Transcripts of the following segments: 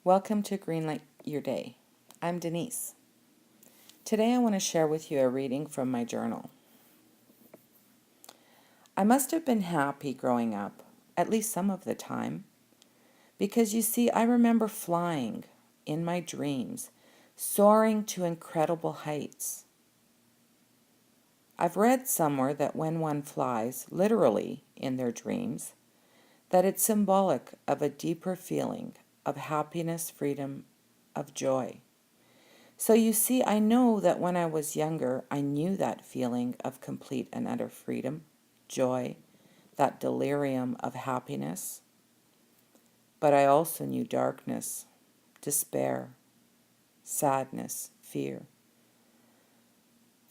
Welcome to Greenlight Your Day. I'm Denise. Today I want to share with you a reading from my journal. I must have been happy growing up, at least some of the time, because you see, I remember flying in my dreams, soaring to incredible heights. I've read somewhere that when one flies, literally in their dreams, that it's symbolic of a deeper feeling of happiness, freedom, of joy. So you see, I know that when I was younger, I knew that feeling of complete and utter freedom, joy, that delirium of happiness. But I also knew darkness, despair, sadness, fear.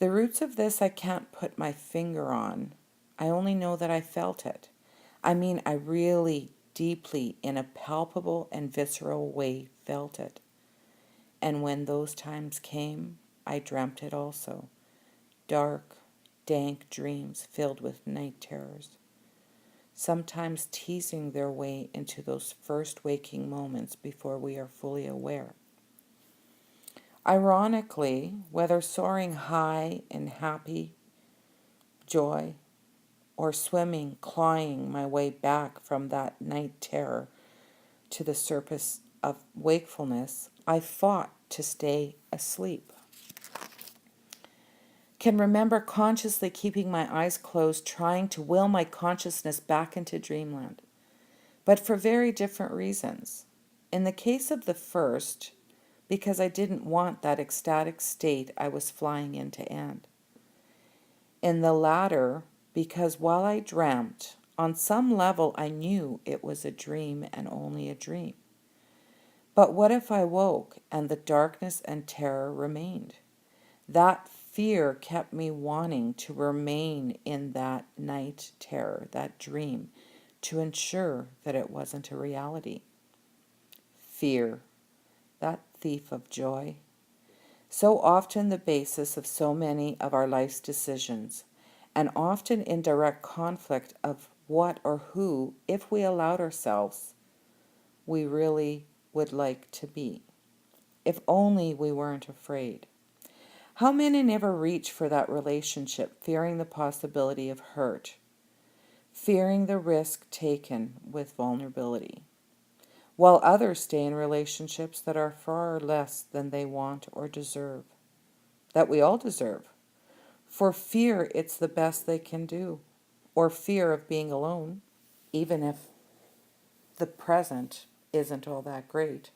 The roots of this I can't put my finger on. I only know that I felt it. I mean, I really deeply, in a palpable and visceral way, felt it. And when those times came, I dreamt it also. Dark, dank dreams filled with night terrors, sometimes teasing their way into those first waking moments before we are fully aware. Ironically, whether soaring high in happy joy or swimming, clawing my way back from that night terror to the surface of wakefulness, I fought to stay asleep. Can remember consciously keeping my eyes closed, trying to will my consciousness back into dreamland, but for very different reasons. In the case of the first, because I didn't want that ecstatic state I was flying in to end. In the latter, because while I dreamt, on some level I knew it was a dream and only a dream. But what if I woke and the darkness and terror remained? That fear kept me wanting to remain in that night terror, that dream, to ensure that it wasn't a reality. Fear, that thief of joy, so often the basis of so many of our life's decisions, and often in direct conflict of what or who, if we allowed ourselves, we really would like to be. If only we weren't afraid. How many never reach for that relationship, fearing the possibility of hurt, fearing the risk taken with vulnerability, while others stay in relationships that are far less than they want or deserve, that we all deserve, for fear it's the best they can do, or fear of being alone, even if the present isn't all that great.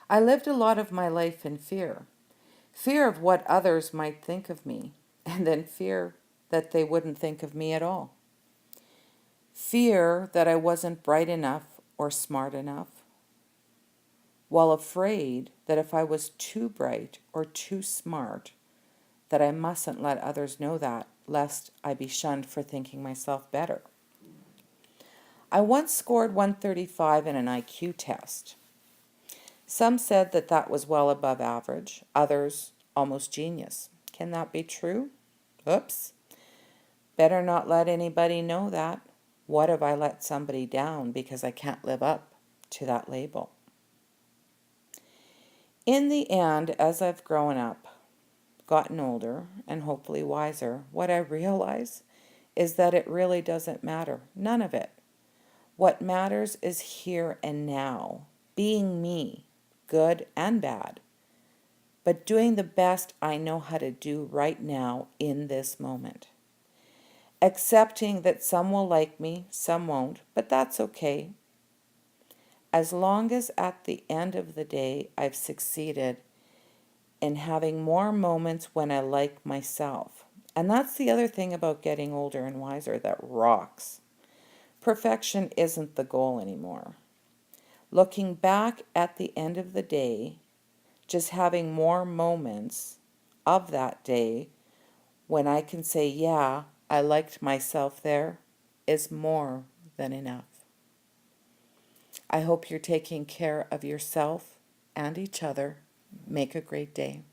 I lived a lot of my life in fear. Fear of what others might think of me, and then fear that they wouldn't think of me at all. Fear that I wasn't bright enough or smart enough, while afraid that if I was too bright or too smart, that I mustn't let others know that, lest I be shunned for thinking myself better. I once scored 135 in an IQ test. Some said that that was well above average, others almost genius. Can that be true? Oops. Better not let anybody know that. What if I let somebody down because I can't live up to that label? In the end, as I've grown up, gotten older, and hopefully wiser, what I realize is that it really doesn't matter. None of it. What matters is here and now, being me, good and bad, but doing the best I know how to do right now in this moment. Accepting that some will like me, some won't, but that's okay. As long as at the end of the day I've succeeded in having more moments when I like myself. And that's the other thing about getting older and wiser that rocks. Perfection isn't the goal anymore. Looking back at the end of the day, just having more moments of that day when I can say, yeah, I liked myself there, is more than enough. I hope you're taking care of yourself and each other. Make a great day.